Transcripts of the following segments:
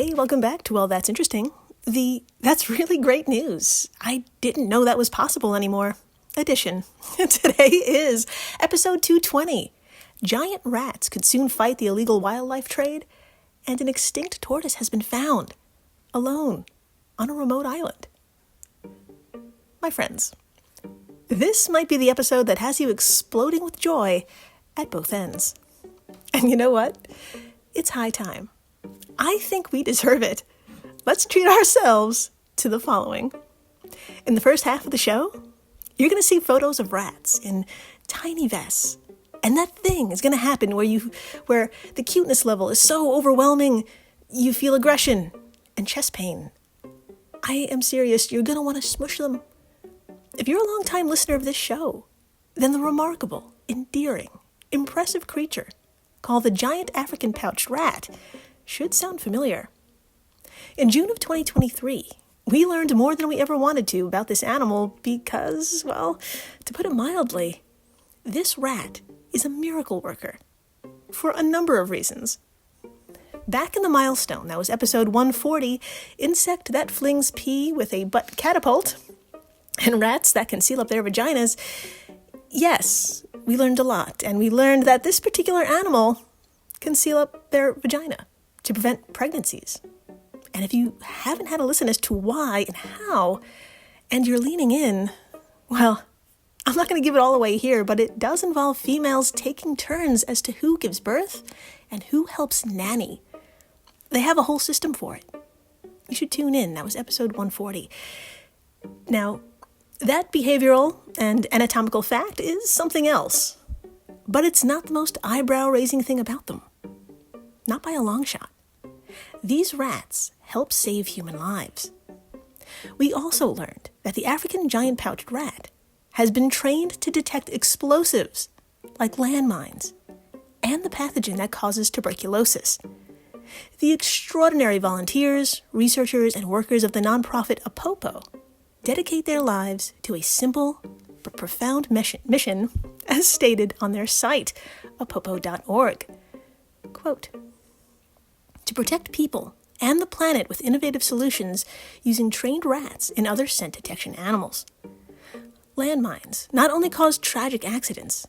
Hey, welcome back to Well, That's Interesting. That's really great news. I didn't know that was possible anymore. Edition. Today is episode 220. Giant rats could soon fight the illegal wildlife trade, and an extinct tortoise has been found, alone, on a remote island. My friends, this might be the episode that has you exploding with joy at both ends. And you know what? It's high time. I think we deserve it. Let's treat ourselves to the following. In the first half of the show, you're going to see photos of rats in tiny vests. And that thing is going to happen where the cuteness level is so overwhelming, you feel aggression and chest pain. I am serious, you're going to want to smush them. If you're a long-time listener of this show, then the remarkable, endearing, impressive creature called the giant African pouched rat should sound familiar. In June of 2023, we learned more than we ever wanted to about this animal because, well, to put it mildly, this rat is a miracle worker for a number of reasons. Back in the milestone, that was episode 140, insect that flings pee with a butt catapult, and rats that can seal up their vaginas. Yes, we learned a lot, and we learned that this particular animal can seal up their vagina to prevent pregnancies. And if you haven't had a listen as to why and how, and you're leaning in, well, I'm not going to give it all away here, but it does involve females taking turns as to who gives birth and who helps nanny. They have a whole system for it. You should tune in. That was episode 140. Now, that behavioral and anatomical fact is something else, but it's not the most eyebrow-raising thing about them. Not by a long shot. These rats help save human lives. We also learned that the African giant pouched rat has been trained to detect explosives like landmines and the pathogen that causes tuberculosis. The extraordinary volunteers, researchers, and workers of the nonprofit Apopo dedicate their lives to a simple but profound mission as stated on their site, apopo.org. Quote, to protect people and the planet with innovative solutions using trained rats and other scent detection animals. Landmines not only cause tragic accidents,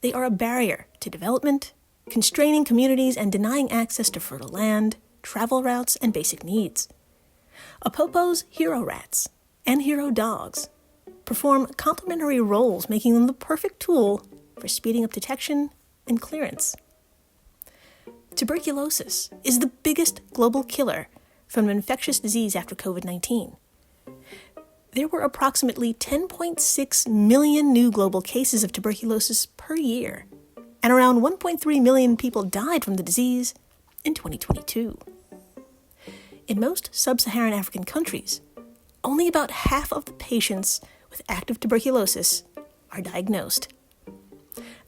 they are a barrier to development, constraining communities and denying access to fertile land, travel routes, and basic needs. Apopo's hero rats and hero dogs perform complementary roles, making them the perfect tool for speeding up detection and clearance. Tuberculosis is the biggest global killer from an infectious disease after COVID-19. There were approximately 10.6 million new global cases of tuberculosis per year, and around 1.3 million people died from the disease in 2022. In most sub-Saharan African countries, only about half of the patients with active tuberculosis are diagnosed.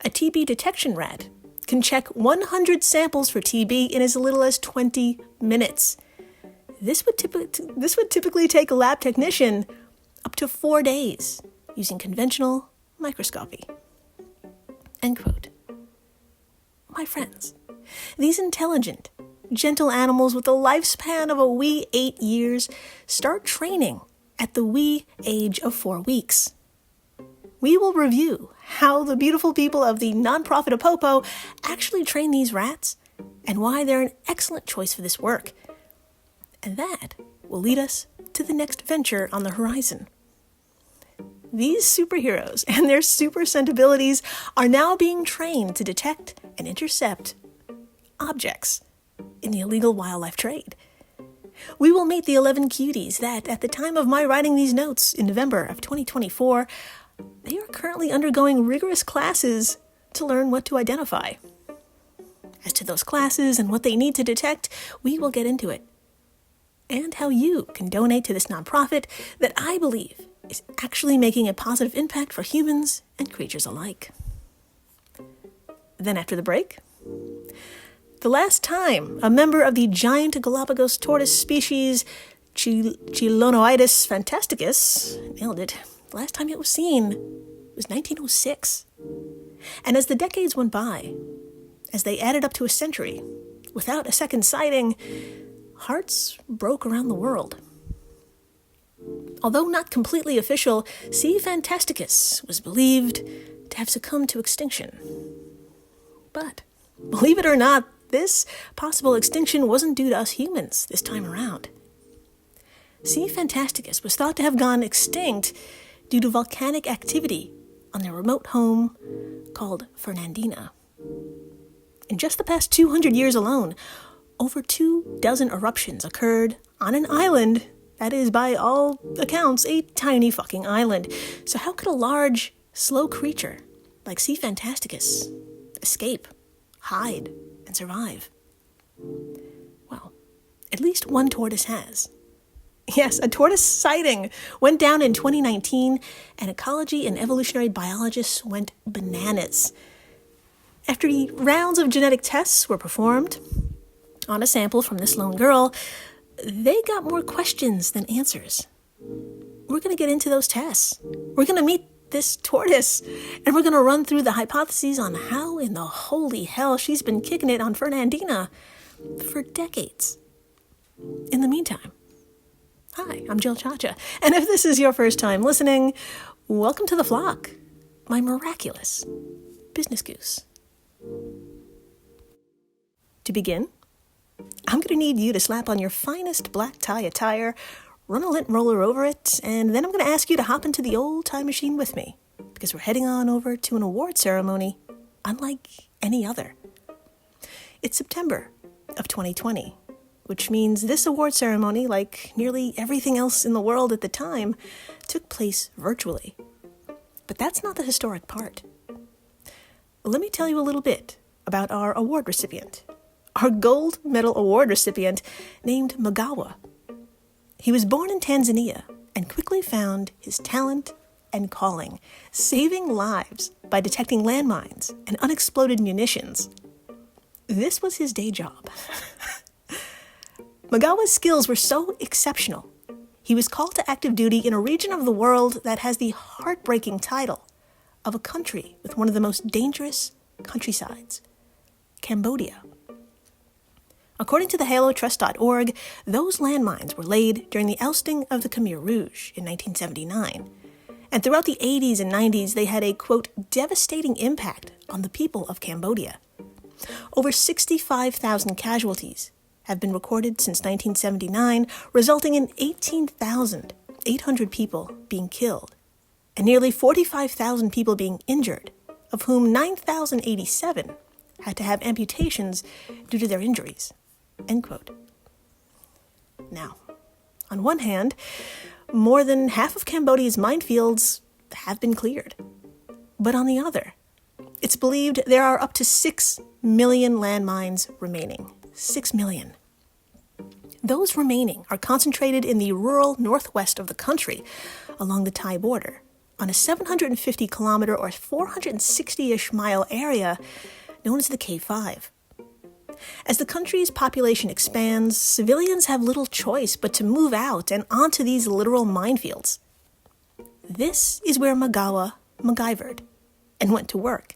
A TB detection rat can check 100 samples for TB in as little as 20 minutes. This would typically take a lab technician up to 4 days using conventional microscopy. End quote. My friends, these intelligent, gentle animals with a lifespan of a wee 8 years start training at the wee age of 4 weeks. We will review how the beautiful people of the nonprofit Apopo actually train these rats and why they're an excellent choice for this work. And that will lead us to the next venture on the horizon. These superheroes and their super scent abilities are now being trained to detect and intercept objects in the illegal wildlife trade. We will meet the 11 cuties that, at the time of my writing these notes in November of 2024, they are currently undergoing rigorous classes to learn what to identify. As to those classes and what they need to detect, we will get into it. And how you can donate to this nonprofit that I believe is actually making a positive impact for humans and creatures alike. Then after the break, the last time a member of the giant Galapagos tortoise species Chilonoidus fantasticus, nailed it, the last time it was seen was 1906. And as the decades went by, as they added up to a century, without a second sighting, hearts broke around the world. Although not completely official, C. fantasticus was believed to have succumbed to extinction. But, believe it or not, this possible extinction wasn't due to us humans this time around. C. fantasticus was thought to have gone extinct due to volcanic activity on their remote home called Fernandina. In just the past 200 years alone, over 24 eruptions occurred on an island that is, by all accounts, a tiny fucking island. So how could a large, slow creature like C. fantasticus escape, hide, and survive? Well, at least one tortoise has. Yes, a tortoise sighting went down in 2019, and ecology and evolutionary biologists went bananas. After rounds of genetic tests were performed on a sample from this lone girl, they got more questions than answers. We're going to get into those tests. We're going to meet this tortoise, and we're going to run through the hypotheses on how in the holy hell she's been kicking it on Fernandina for decades. In the meantime, hi, I'm Jill Chacha, and if this is your first time listening, welcome to the flock, my miraculous business goose. To begin, I'm going to need you to slap on your finest black tie attire, run a lint roller over it, and then I'm going to ask you to hop into the old time machine with me, because we're heading on over to an award ceremony unlike any other. It's September of 2020, which means this award ceremony, like nearly everything else in the world at the time, took place virtually. But that's not the historic part. Let me tell you a little bit about our award recipient. Our gold medal award recipient named Magawa. He was born in Tanzania and quickly found his talent and calling, saving lives by detecting landmines and unexploded munitions. This was his day job. Magawa's skills were so exceptional, he was called to active duty in a region of the world that has the heartbreaking title of a country with one of the most dangerous countrysides, Cambodia. According to the halotrust.org, those landmines were laid during the ousting of the Khmer Rouge in 1979. And throughout the 80s and 90s, they had a, quote, devastating impact on the people of Cambodia. Over 65,000 casualties have been recorded since 1979, resulting in 18,800 people being killed, and nearly 45,000 people being injured, of whom 9,087 had to have amputations due to their injuries. End quote. Now, on one hand, more than half of Cambodia's minefields have been cleared. But on the other, it's believed there are up to 6 million landmines remaining. 6 million. Those remaining are concentrated in the rural northwest of the country, along the Thai border, on a 750-kilometer or 460-ish mile area known as the K5. As the country's population expands, civilians have little choice but to move out and onto these literal minefields. This is where Magawa MacGyvered and went to work.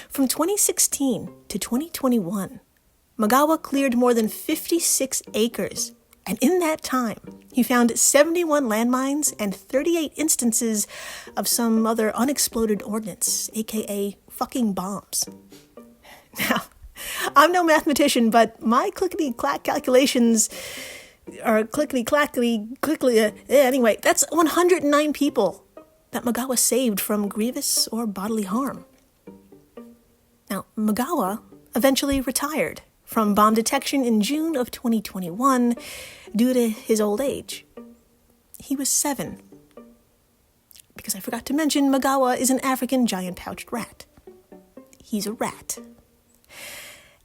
From 2016 to 2021, Magawa cleared more than 56 acres, and in that time, he found 71 landmines and 38 instances of some other unexploded ordnance, aka fucking bombs. Now, I'm no mathematician, but my clickety-clack calculations are anyway, that's 109 people that Magawa saved from grievous or bodily harm. Now, Magawa eventually retired from bomb detection in June of 2021 due to his old age. He was 7. Because I forgot to mention, Magawa is an African giant-pouched rat. He's a rat.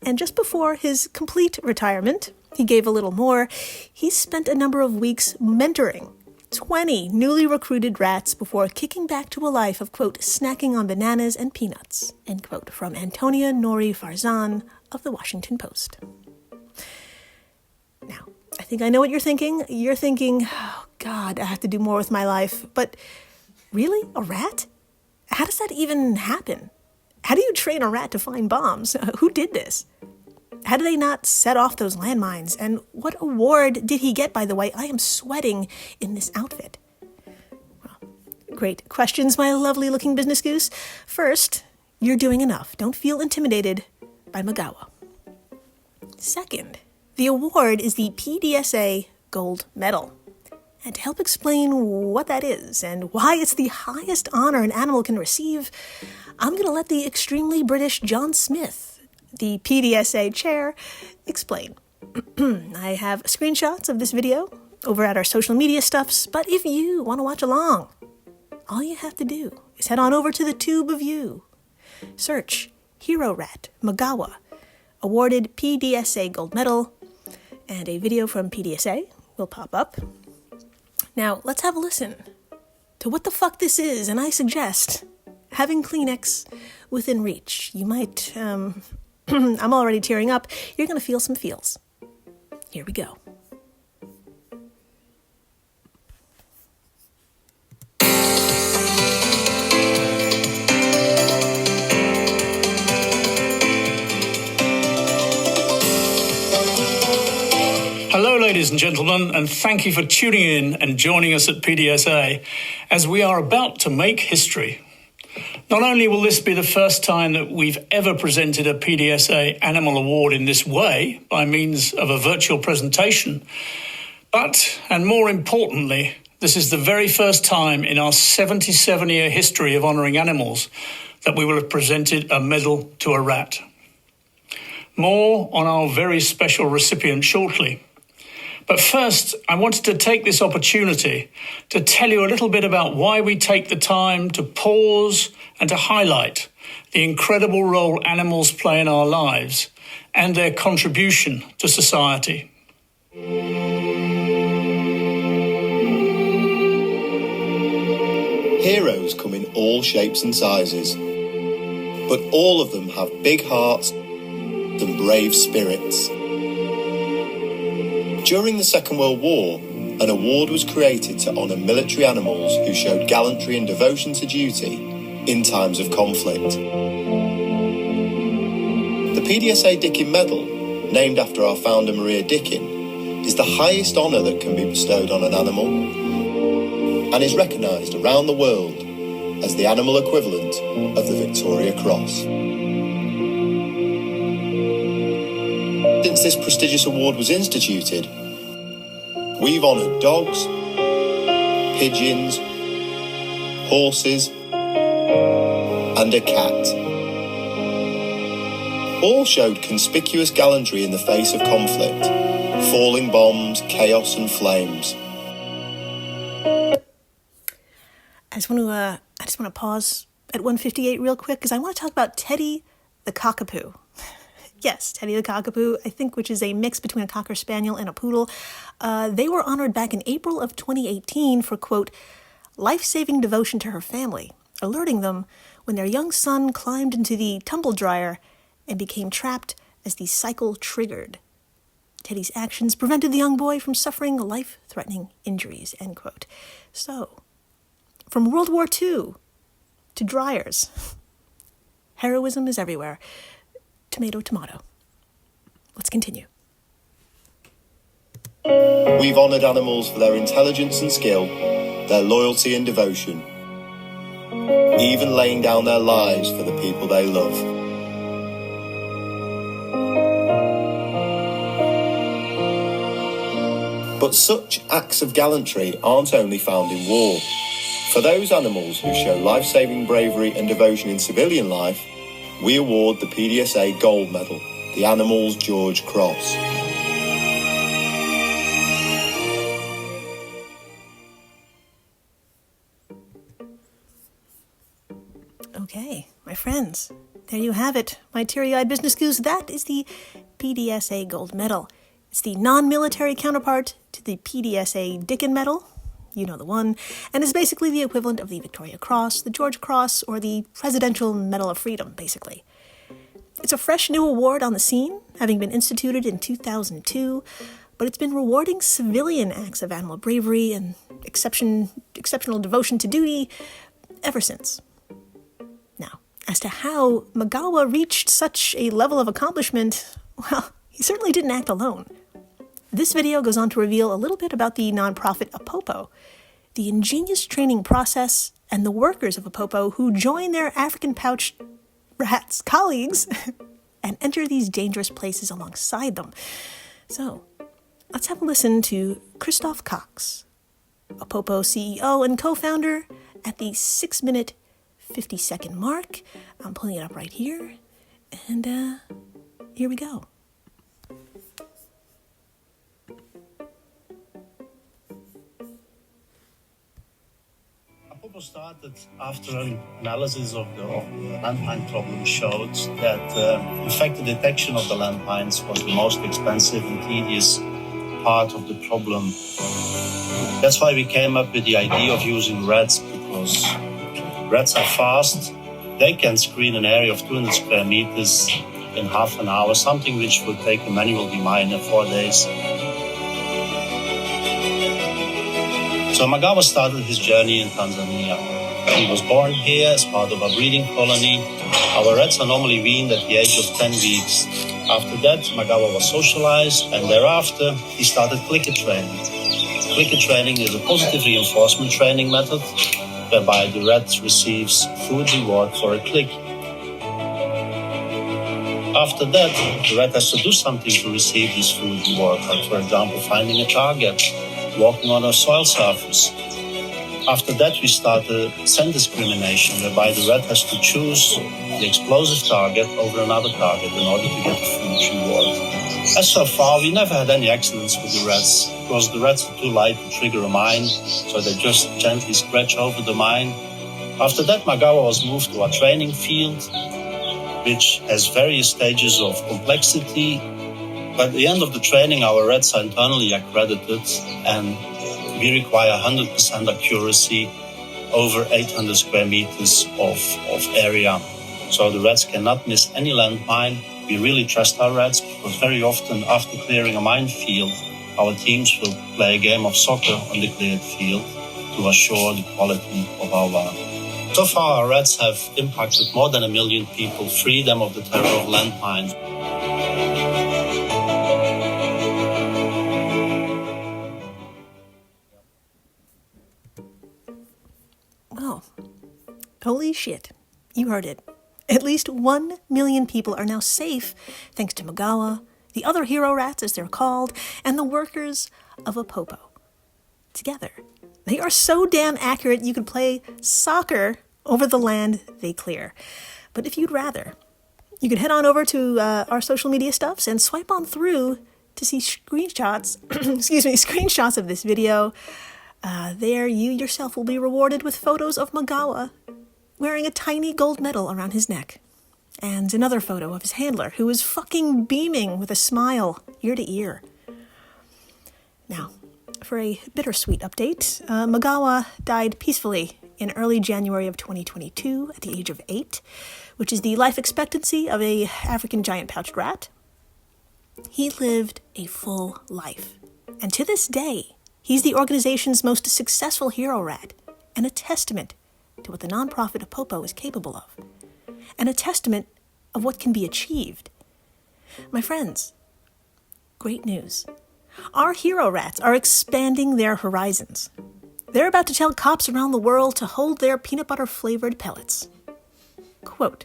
And just before his complete retirement, he gave a little more, he spent a number of weeks mentoring 20 newly recruited rats before kicking back to a life of, quote, snacking on bananas and peanuts, end quote, from Antonia Nori Farzan of the Washington Post. Now, I think I know what you're thinking. You're thinking, oh, God, I have to do more with my life. But really? A rat? How does that even happen? How do you train a rat to find bombs? Who did this? How did they not set off those landmines? And what award did he get, by the way? I am sweating in this outfit. Well, great questions, my lovely looking business goose. First, you're doing enough. Don't feel intimidated by Magawa. Second, the award is the PDSA Gold Medal. And to help explain what that is and why it's the highest honor an animal can receive, I'm going to let the extremely British John Smith, the PDSA chair, explain. I have screenshots of this video over at our social media stuffs, but if you want to watch along, all you have to do is head on over to the tube of you. Search Hero Rat Magawa, awarded PDSA Gold Medal, and a video from PDSA will pop up. Now, let's have a listen to what the fuck this is, and I suggest having Kleenex within reach. You might, I'm already tearing up. You're going to feel some feels. Here we go. Hello, ladies and gentlemen, and thank you for tuning in and joining us at PDSA as we are about to make history. Not only will this be the first time that we've ever presented a PDSA Animal Award in this way by means of a virtual presentation, but, and more importantly, this is the very first time in our 77-year history of honouring animals that we will have presented a medal to a rat. More on our very special recipient shortly. But first, I wanted to take this opportunity to tell you a little bit about why we take the time to pause and to highlight the incredible role animals play in our lives and their contribution to society. Heroes come in all shapes and sizes, but all of them have big hearts and brave spirits. During the Second World War, an award was created to honour military animals who showed gallantry and devotion to duty in times of conflict. The PDSA Dickin Medal, named after our founder Maria Dickin, is the highest honour that can be bestowed on an animal and is recognised around the world as the animal equivalent of the Victoria Cross. Since this prestigious award was instituted, we've honoured dogs, pigeons, horses, and a cat. All showed conspicuous gallantry in the face of conflict, falling bombs, chaos, and flames. I just want to pause at 158 real quick because I want to talk about Teddy the Cockapoo. Yes, Teddy the Cockapoo, I think, which is a mix between a Cocker Spaniel and a Poodle. They were honored back in April of 2018 for, quote, life-saving devotion to her family, alerting them when their young son climbed into the tumble dryer and became trapped as the cycle triggered. Teddy's actions prevented the young boy from suffering life-threatening injuries, end quote. So, from World War II to dryers, heroism is everywhere. Tomato, tomato. Let's continue. We've honoured animals for their intelligence and skill, their loyalty and devotion, even laying down their lives for the people they love. But such acts of gallantry aren't only found in war. For those animals who show life-saving bravery and devotion in civilian life, we award the PDSA Gold Medal, the Animals George Cross. Okay, my friends, there you have it. My teary-eyed business goose, that is the PDSA Gold Medal. It's the non-military counterpart to the PDSA Dickin Medal. You know the one, and is basically the equivalent of the Victoria Cross, the George Cross, or the Presidential Medal of Freedom, basically. It's a fresh new award on the scene, having been instituted in 2002, but it's been rewarding civilian acts of animal bravery and exceptional devotion to duty ever since. Now, as to how Magawa reached such a level of accomplishment, Well, he certainly didn't act alone. This video goes on to reveal a little bit about the nonprofit Apopo, the ingenious training process, and the workers of Apopo who join their African pouch rats colleagues and enter these dangerous places alongside them. So, let's have a listen to Christoph Cox, Apopo CEO and co-founder, at the 6-minute, 50-second mark. I'm pulling it up right here, and here we go. Apopo started after an analysis of the landmine problem showed that in fact the detection of the landmines was the most expensive and tedious part of the problem. That's why we came up with the idea of using rats, because rats are fast. They can screen an area of 200 square meters in half an hour, something which would take a manual deminer 4 days. So Magawa started his journey in Tanzania. He was born here as part of a breeding colony. Our rats are normally weaned at the age of 10 weeks. After that, Magawa was socialized, and thereafter he started clicker training. Clicker training is a positive reinforcement training method whereby the rat receives food reward for a click. After that, the rat has to do something to receive this food reward, like for example finding a target, walking on a soil surface. After that, we started scent discrimination, whereby the rat has to choose the explosive target over another target in order to get the food reward. As so far, we never had any accidents with the rats, because the rats are too light to trigger a mine, so they just gently scratch over the mine. After that, Magawa was moved to our training field, which has various stages of complexity. But at the end of the training, our rats are internally accredited, and we require 100% accuracy over 800 square meters of area. So the rats cannot miss any landmine. We really trust our rats, because very often after clearing a minefield, our teams will play a game of soccer on the cleared field to assure the quality of our work. So far, our rats have impacted more than 1 million people, free them of the terror of landmines. Oh, holy shit. You heard it. At least 1 million people are now safe thanks to Magawa, the other hero rats as they're called, and the workers of Apopo. Together, they are so damn accurate you could play soccer over the land they clear. But if you'd rather, you could head on over to our social media stuffs and swipe on through to see screenshots, screenshots of this video. There you yourself will be rewarded with photos of Magawa wearing a tiny gold medal around his neck, and another photo of his handler who is fucking beaming with a smile ear to ear. Now, for a bittersweet update, Magawa died peacefully in early January of 2022 at the age of 8, which is the life expectancy of a African giant-pouched rat. He lived a full life, and to this day, he's the organization's most successful hero rat, and a testament to what the nonprofit Apopo is capable of, and a testament of what can be achieved. My friends, great news. Our hero rats are expanding their horizons. They're about to tell cops around the world to hold their peanut butter-flavored pellets. Quote,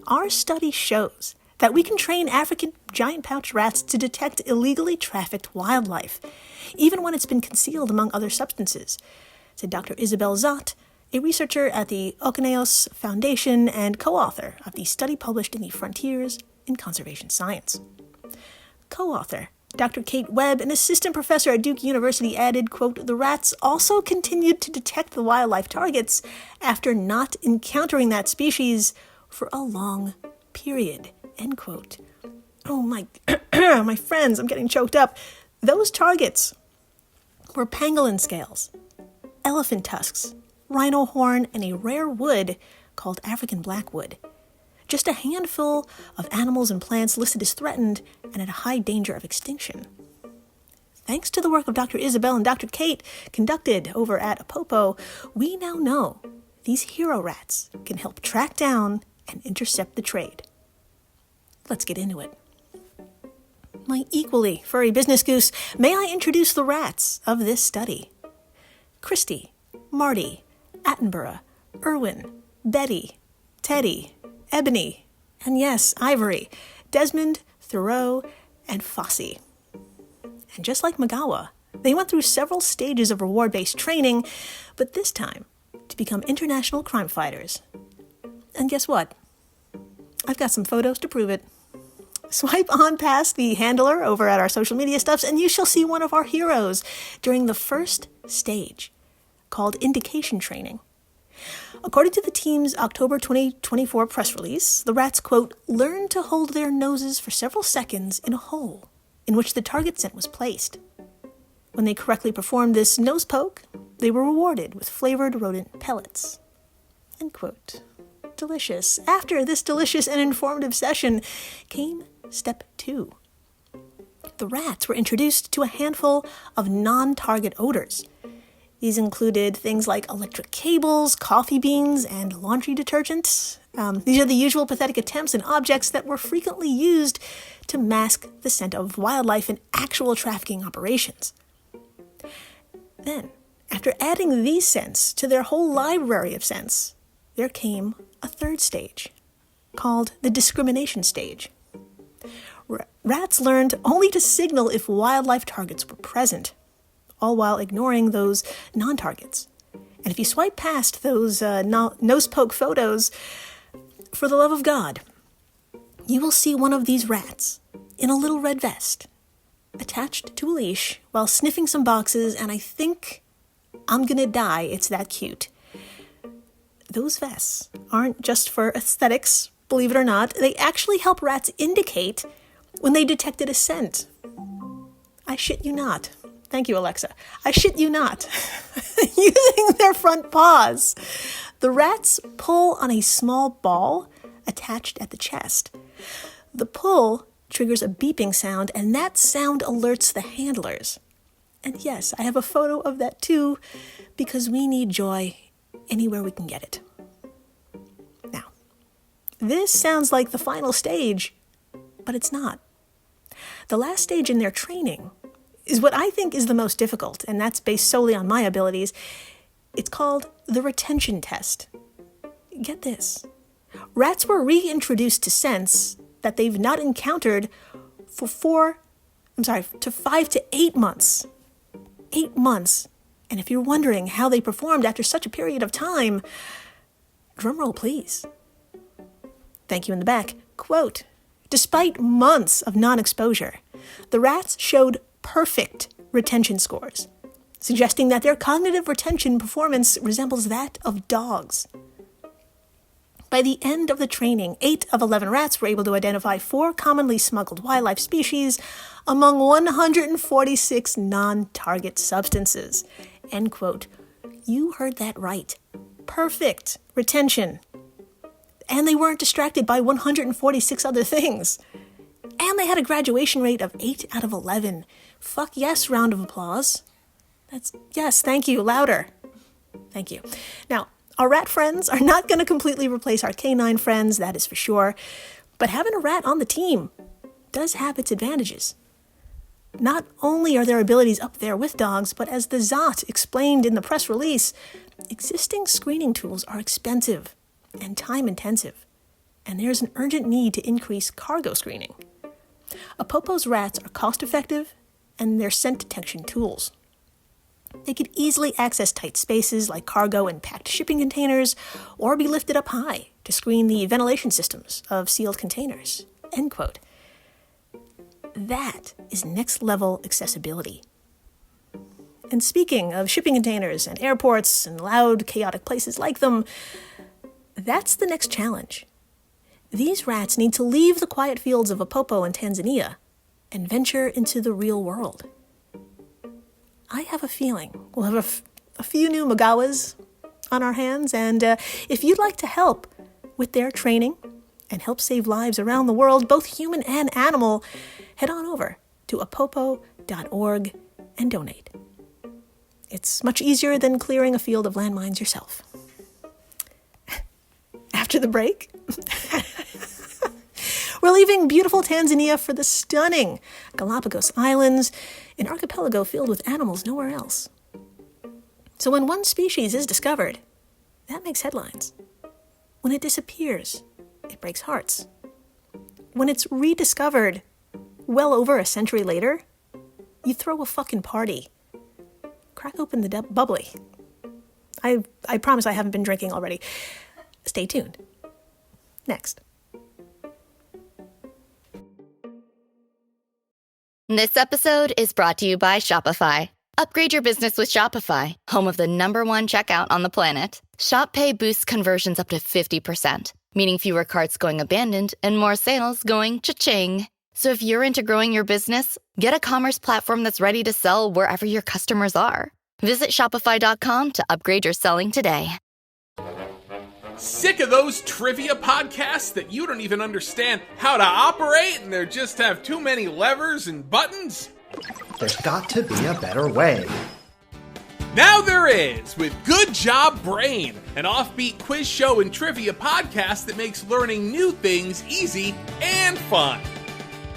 "Our study shows that we can train African giant-pouched rats to detect illegally trafficked wildlife, even when it's been concealed among other substances," said Dr. Isabel Zott, a researcher at the Okoneos Foundation and co-author of the study published in the Frontiers in Conservation Science. Co-author Dr. Kate Webb, an assistant professor at Duke University, added, quote, "The rats also continued to detect the wildlife targets after not encountering that species for a long period," end quote. Oh my, my friends, I'm getting choked up. Those targets were pangolin scales, elephant tusks, rhino horn, and a rare wood called African blackwood. Just a handful of animals and plants listed as threatened and at a high danger of extinction. Thanks to the work of Dr. Isabel and Dr. Kate conducted over at Apopo, we now know these hero rats can help track down and intercept the trade. Let's get into it. my equally furry business goose, may I introduce the rats of this study. Christy, Marty, Attenborough, Irwin, Betty, Teddy, Ebony, and yes, Ivory, Desmond, Thoreau, and Fossey. And just like Magawa, they went through several stages of reward-based training, but this time to become international crime fighters. And guess what? I've got some photos to prove it. Swipe on past the handler over at our social media stuffs, and you shall see one of our heroes during the first stage, called indication training. According to the team's October 2024 press release, the rats, quote, learned to hold their noses for several seconds in a hole in which the target scent was placed. When they correctly performed this nose poke, they were rewarded with flavored rodent pellets. End quote. Delicious. After this delicious and informative session came step 2. The rats were introduced to a handful of non-target odors. These included things like electric cables, coffee beans, and laundry detergent. These are the usual pathetic attempts and objects that were frequently used to mask the scent of wildlife in actual trafficking operations. Then, after adding these scents to their whole library of scents, there came a third stage, called the discrimination stage. Rats learned only to signal if wildlife targets were present, all while ignoring those non-targets. And if you swipe past those nose poke photos, for the love of God, you will see one of these rats in a little red vest, attached to a leash, while sniffing some boxes, and I think I'm gonna die, it's that cute. Those vests aren't just for aesthetics, believe it or not. They actually help rats indicate when they detected a scent. I shit you not. Thank you, Alexa. I shit you not. Using their front paws, the rats pull on a small ball attached at the chest. The pull triggers a beeping sound, and that sound alerts the handlers. And yes, I have a photo of that too, because we need joy anywhere we can get it. Now, this sounds like the final stage, but it's not. The last stage in their training is what I think is the most difficult, and that's based solely on my abilities. It's called the retention test. Get this. Rats were reintroduced to scents that they've not encountered for 5 to 8 months. 8 months. And if you're wondering how they performed after such a period of time, drumroll please. Thank you in the back. Quote, despite months of non-exposure, the rats showed perfect retention scores, suggesting that their cognitive retention performance resembles that of dogs. By the end of the training, 8 of 11 rats were able to identify 4 commonly smuggled wildlife species among 146 non-target substances. End quote. You heard that right. Perfect retention. And they weren't distracted by 146 other things. And they had a graduation rate of 8 out of 11. Fuck yes, round of applause. Yes, thank you, louder. Thank you. Now, our rat friends are not going to completely replace our canine friends, that is for sure. But having a rat on the team does have its advantages. Not only are their abilities up there with dogs, but as the Zot explained in the press release, existing screening tools are expensive and time-intensive, and there's an urgent need to increase cargo screening. Apopo's rats are cost-effective, and they're scent detection tools. They could easily access tight spaces like cargo and packed shipping containers, or be lifted up high to screen the ventilation systems of sealed containers. End quote. That is next-level accessibility. And speaking of shipping containers and airports and loud, chaotic places like them, that's the next challenge. These rats need to leave the quiet fields of Apopo in Tanzania and venture into the real world. I have a feeling we'll have a few new Magawas on our hands, and if you'd like to help with their training and help save lives around the world, both human and animal, head on over to apopo.org and donate. It's much easier than clearing a field of landmines yourself. After the break, We're leaving beautiful Tanzania for the stunning Galapagos Islands, an archipelago filled with animals nowhere else. So when one species is discovered, that makes headlines. When it disappears, it breaks hearts. When it's rediscovered well over a century later, you throw a fucking party. Crack open the bubbly. I promise I haven't been drinking already. Stay tuned. Next. This episode is brought to you by Shopify. Upgrade your business with Shopify, home of the #1 checkout on the planet. Shop Pay boosts conversions up to 50%, meaning fewer carts going abandoned and more sales going cha-ching. So if you're into growing your business, get a commerce platform that's ready to sell wherever your customers are. Visit Shopify.com to upgrade your selling today. Sick of those trivia podcasts that you don't even understand how to operate and they just have too many levers and buttons? There's got to be a better way. Now there is, with Good Job Brain, an offbeat quiz show and trivia podcast that makes learning new things easy and fun.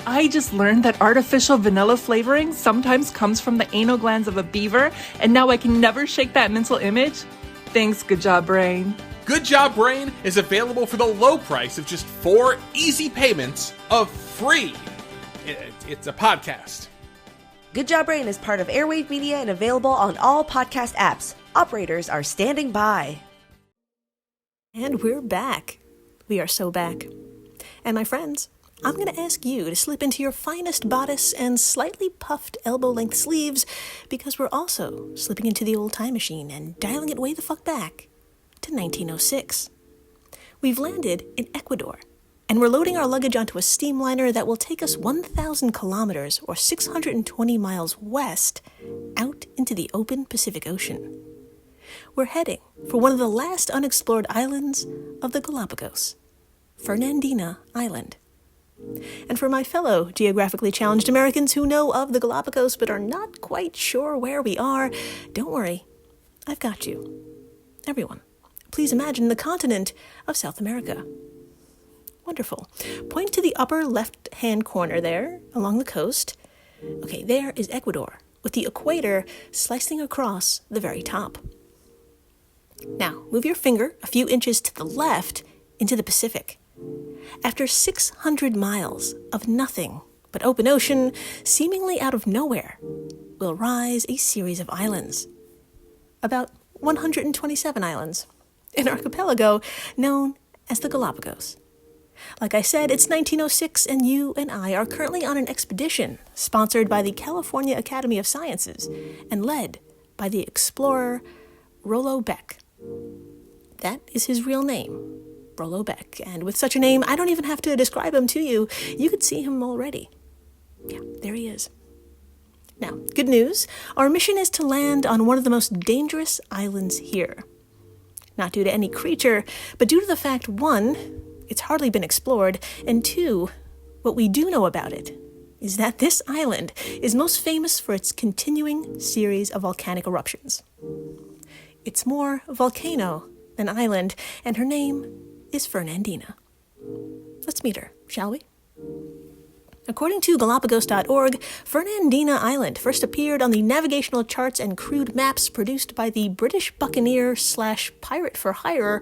I just learned that artificial vanilla flavoring sometimes comes from the anal glands of a beaver, and now I can never shake that mental image. Thanks, Good Job Brain. Good Job Brain is available for the low price of just 4 easy payments of free. It's a podcast. Good Job Brain is part of Airwave Media and available on all podcast apps. Operators are standing by. And we're back. We are so back. And my friends, I'm going to ask you to slip into your finest bodice and slightly puffed elbow-length sleeves because we're also slipping into the old time machine and dialing it way the fuck back to 1906. We've landed in Ecuador, and we're loading our luggage onto a steamliner that will take us 1,000 kilometers or 620 miles west out into the open Pacific Ocean. We're heading for one of the last unexplored islands of the Galapagos, Fernandina Island. And for my fellow geographically challenged Americans who know of the Galapagos but are not quite sure where we are, don't worry, I've got you. Everyone, please imagine the continent of South America. Wonderful. Point to the upper left-hand corner there, along the coast. Okay, there is Ecuador, with the equator slicing across the very top. Now, move your finger a few inches to the left into the Pacific. After 600 miles of nothing but open ocean, seemingly out of nowhere, will rise a series of islands. About 127 islands. An archipelago known as the Galapagos. Like I said, it's 1906 and you and I are currently on an expedition sponsored by the California Academy of Sciences and led by the explorer Rollo Beck. That is his real name, Rollo Beck, and with such a name, I don't even have to describe him to you. You could see him already. Yeah, there he is. Now, good news. Our mission is to land on one of the most dangerous islands here. Not due to any creature, but due to the fact, 1, it's hardly been explored, and 2, what we do know about it is that this island is most famous for its continuing series of volcanic eruptions. It's more volcano than island, and her name is Fernandina. Let's meet her, shall we? According to Galapagos.org, Fernandina Island first appeared on the navigational charts and crude maps produced by the British buccaneer/pirate for hire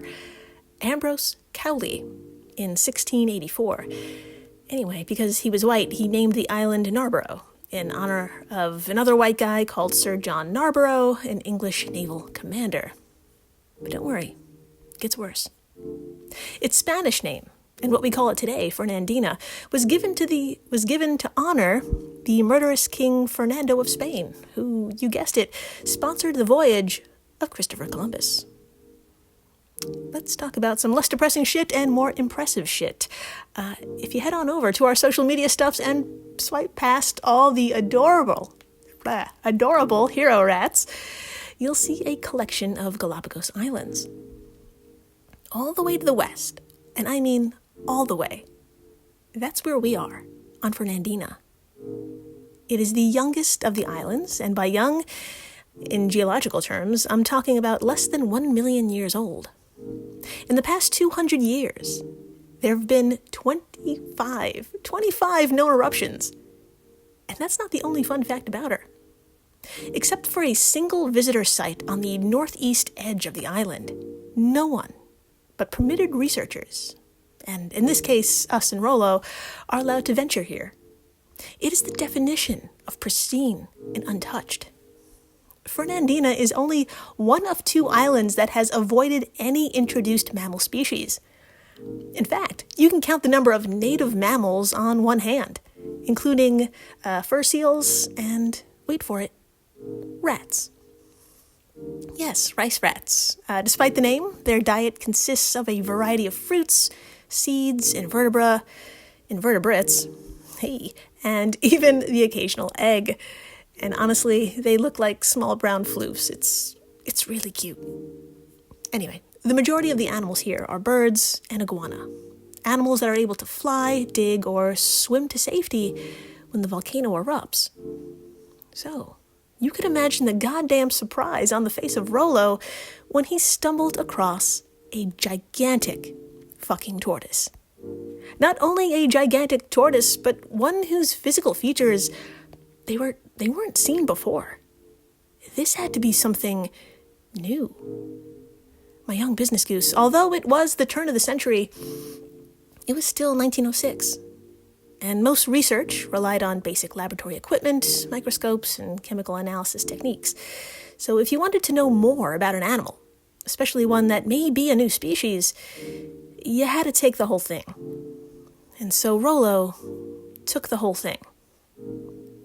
Ambrose Cowley in 1684. Anyway, because he was white, he named the island Narborough in honor of another white guy called Sir John Narborough, an English naval commander. But don't worry, it gets worse. Its Spanish name, and what we call it today, Fernandina, was given to honor the murderous King Fernando of Spain, who, you guessed it, sponsored the voyage of Christopher Columbus. Let's talk about some less depressing shit and more impressive shit. If you head on over to our social media stuffs and swipe past all the adorable hero rats, you'll see a collection of Galapagos Islands. All the way to the west, and I mean all the way. That's where we are, on Fernandina. It is the youngest of the islands, and by young, in geological terms, I'm talking about less than 1 million years old. In the past 200 years, there have been 25 known eruptions. And that's not the only fun fact about her. Except for a single visitor site on the northeast edge of the island, no one but permitted researchers, and in this case, us and Rollo, are allowed to venture here. It is the definition of pristine and untouched. Fernandina is only one of 2 islands that has avoided any introduced mammal species. In fact, you can count the number of native mammals on one hand, including fur seals and, wait for it, rats. Yes, rice rats. Despite the name, their diet consists of a variety of fruits, seeds, invertebrates, and even the occasional egg. And honestly, they look like small brown floofs. It's really cute. Anyway, the majority of the animals here are birds and iguana. Animals that are able to fly, dig, or swim to safety when the volcano erupts. So, you could imagine the goddamn surprise on the face of Rollo when he stumbled across a gigantic fucking tortoise. Not only a gigantic tortoise, but one whose physical features they weren't seen before. This had to be something new. My young business goose, although it was the turn of the century, it was still 1906. And most research relied on basic laboratory equipment, microscopes, and chemical analysis techniques. So if you wanted to know more about an animal, especially one that may be a new species, you had to take the whole thing. And so Rollo took the whole thing.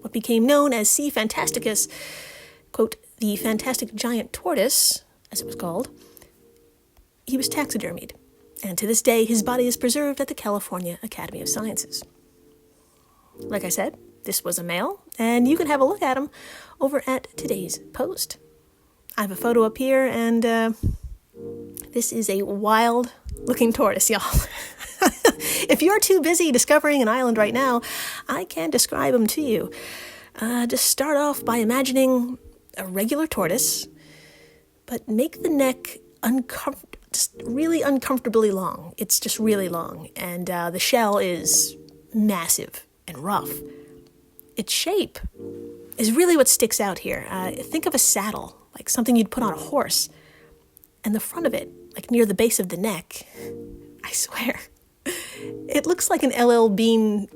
What became known as C. fantasticus, quote, the fantastic giant tortoise, as it was called, he was taxidermied. And to this day, his body is preserved at the California Academy of Sciences. Like I said, this was a male, and you can have a look at him over at today's post. I have a photo up here, and this is a wild-looking tortoise, y'all. If you're too busy discovering an island right now, I can describe him to you. Just start off by imagining a regular tortoise, but make the neck just really uncomfortably long. It's just really long, and the shell is massive and rough. Its shape is really what sticks out here. Think of a saddle, like something you'd put on a horse, and the front of it, like near the base of the neck, I swear, it looks like an LL Bean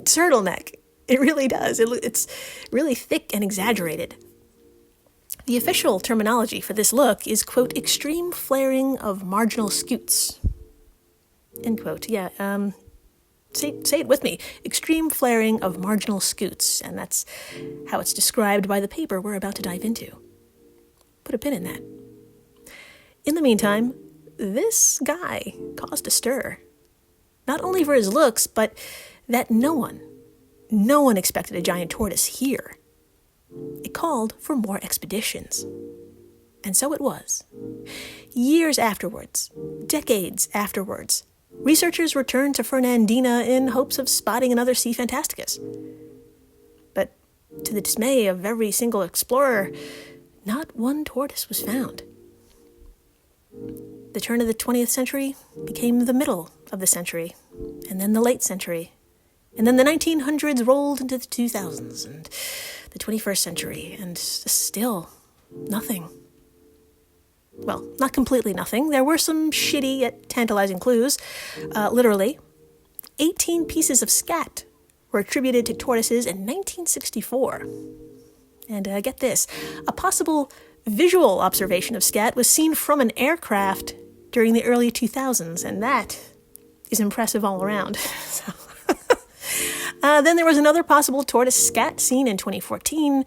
turtleneck. It really does. It's really thick and exaggerated. The official terminology for this look is, quote, extreme flaring of marginal scutes, end quote. Yeah, say it with me. Extreme flaring of marginal scutes, and that's how it's described by the paper we're about to dive into. Put a pin in that. In the meantime, this guy caused a stir. Not only for his looks, but that no one expected a giant tortoise here. It called for more expeditions. And so it was. Years afterwards, decades afterwards, researchers returned to Fernandina in hopes of spotting another C. fantasticus. But to the dismay of every single explorer, not one tortoise was found. The turn of the 20th century became the middle of the century, and then the late century, and then the 1900s rolled into the 2000s, and the 21st century, and still nothing. Well, not completely nothing. There were some shitty yet tantalizing clues. Literally, 18 pieces of scat were attributed to tortoises in 1964. And get this, a possible visual observation of scat was seen from an aircraft during the early 2000s, and that is impressive all around. Then there was another possible tortoise scat seen in 2014,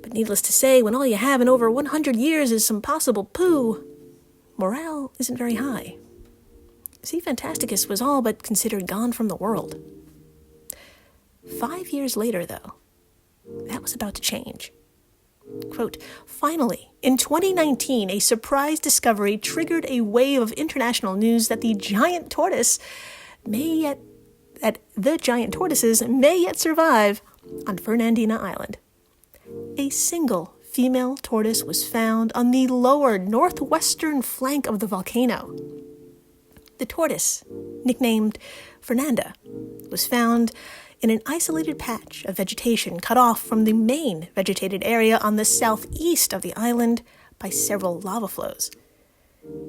but needless to say, when all you have in over 100 years is some possible poo, morale isn't very high. C. fantasticus was all but considered gone from the world. 5 years later, though, that was about to change. Quote, finally, in 2019, a surprise discovery triggered a wave of international news that the giant tortoises may yet survive on Fernandina Island. A single female tortoise was found on the lower northwestern flank of the volcano. The tortoise, nicknamed Fernanda, was found in an isolated patch of vegetation cut off from the main vegetated area on the southeast of the island by several lava flows.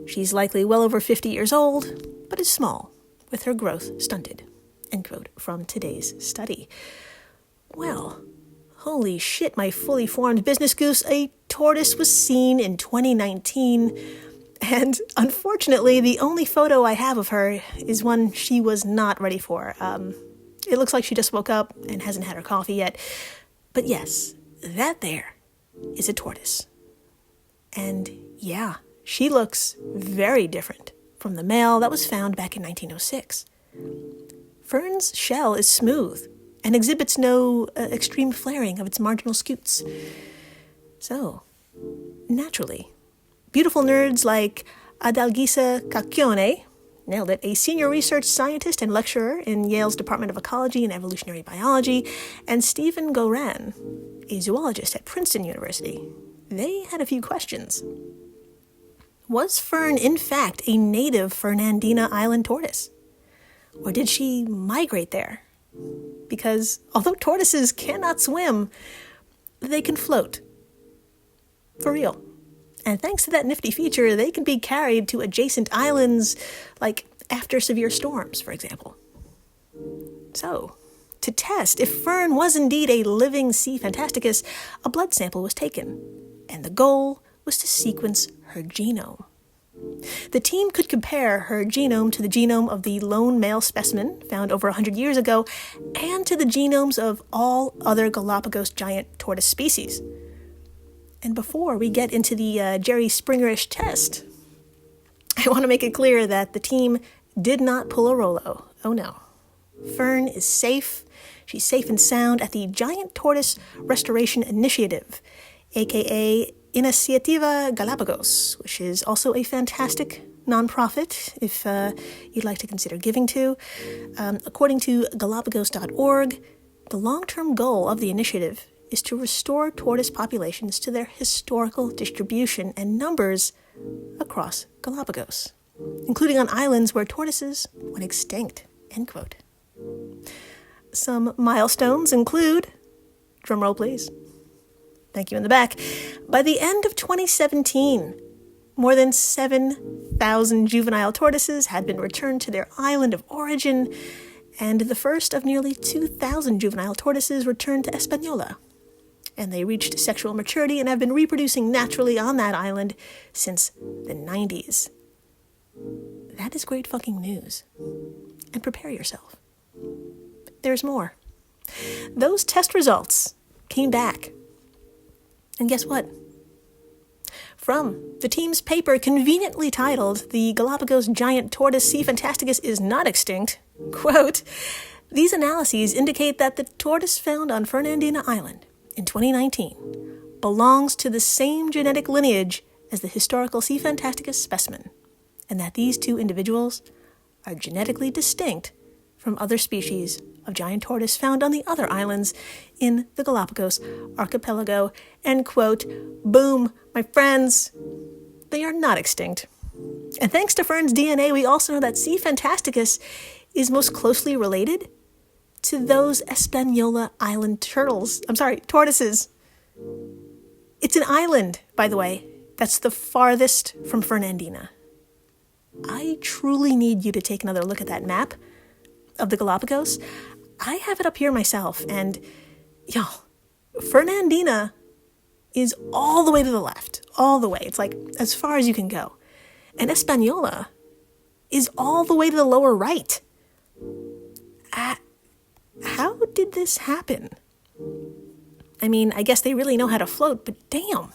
She's likely well over 50 years old, but is small, with her growth stunted. End quote from today's study. Well, holy shit, my fully formed business goose, a tortoise was seen in 2019, and unfortunately, the only photo I have of her is one she was not ready for. It looks like she just woke up and hasn't had her coffee yet. But yes, that there is a tortoise. And yeah, she looks very different from the male that was found back in 1906. Fern's shell is smooth and exhibits no extreme flaring of its marginal scutes. So, naturally, beautiful nerds like Adalgisa Cacchione, nailed it, a senior research scientist and lecturer in Yale's Department of Ecology and Evolutionary Biology, and Stephen Goran, a zoologist at Princeton University. They had a few questions. Was Fern, in fact, a native Fernandina Island tortoise? Or did she migrate there? Because although tortoises cannot swim, they can float. For real. And thanks to that nifty feature, they can be carried to adjacent islands, like after severe storms, for example. So, to test if Fern was indeed a living C. fantasticus, a blood sample was taken, and the goal was to sequence her genome. The team could compare her genome to the genome of the lone male specimen found over 100 years ago and to the genomes of all other Galapagos giant tortoise species. And before we get into the Jerry Springer-ish test, I want to make it clear that the team did not pull a Rolo. Oh no. Fern is safe. She's safe and sound at the Giant Tortoise Restoration Initiative, aka Iniciativa Galapagos, which is also a fantastic nonprofit if you'd like to consider giving to. According to Galapagos.org, the long-term goal of the initiative is to restore tortoise populations to their historical distribution and numbers across Galapagos, including on islands where tortoises went extinct, end quote. Some milestones include, drumroll please, thank you in the back, by the end of 2017, more than 7,000 juvenile tortoises had been returned to their island of origin, and the first of nearly 2,000 juvenile tortoises returned to Hispaniola. And they reached sexual maturity and have been reproducing naturally on that island since the 90s. That is great fucking news. And prepare yourself. There's more. Those test results came back. And guess what? From the team's paper conveniently titled, "The Galapagos Giant Tortoise C. fantasticus is not extinct," quote, "These analyses indicate that the tortoise found on Fernandina Island in 2019 belongs to the same genetic lineage as the historical C. fantasticus specimen, and that these two individuals are genetically distinct from other species of giant tortoise found on the other islands in the Galapagos archipelago," end quote. Boom, my friends. They are not extinct. And thanks to Fern's DNA, we also know that C. fantasticus is most closely related to those Hispaniola Island tortoises. It's an island, by the way, that's the farthest from Fernandina. I truly need you to take another look at that map of the Galapagos. I have it up here myself, and Fernandina is all the way to the left, all the way. It's like as far as you can go. And Hispaniola is all the way to the lower right. How did this happen? I mean, I guess they really know how to float, but damn.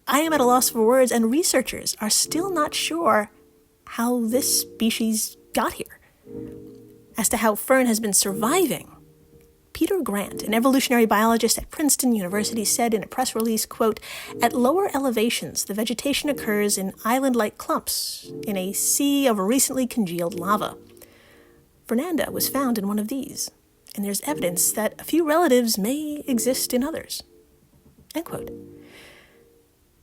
I am at a loss for words, and researchers are still not sure how this species got here. As to how Fern has been surviving, Peter Grant, an evolutionary biologist at Princeton University, said in a press release, quote, "At lower elevations, the vegetation occurs in island-like clumps in a sea of recently congealed lava. Fernanda was found in one of these, and there's evidence that a few relatives may exist in others." End quote.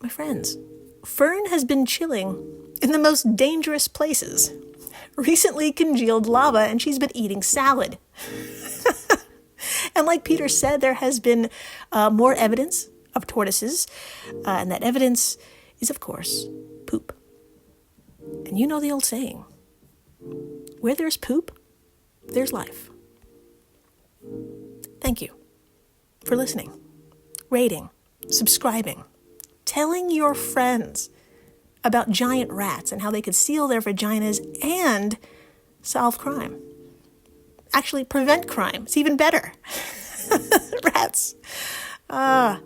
My friends, Fern has been chilling in the most dangerous places. Recently congealed lava, and she's been eating salad. And like Peter said, there has been more evidence of tortoises, and that evidence is, of course, poop. And you know the old saying, where there's poop, there's life. Thank you for listening, rating, subscribing, telling your friends about giant rats and how they could seal their vaginas and solve crime. Actually, prevent crime. It's even better. Rats. And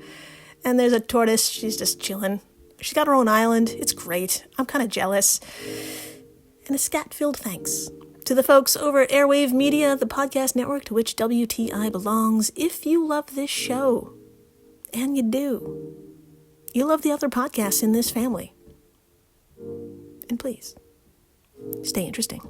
there's a tortoise. She's just chilling. She's got her own island. It's great. I'm kind of jealous. And a scat-filled thanks to the folks over at Airwave Media, the podcast network to which WTI belongs. If you love this show, and you do, you love the other podcasts in this family, and please, stay interesting.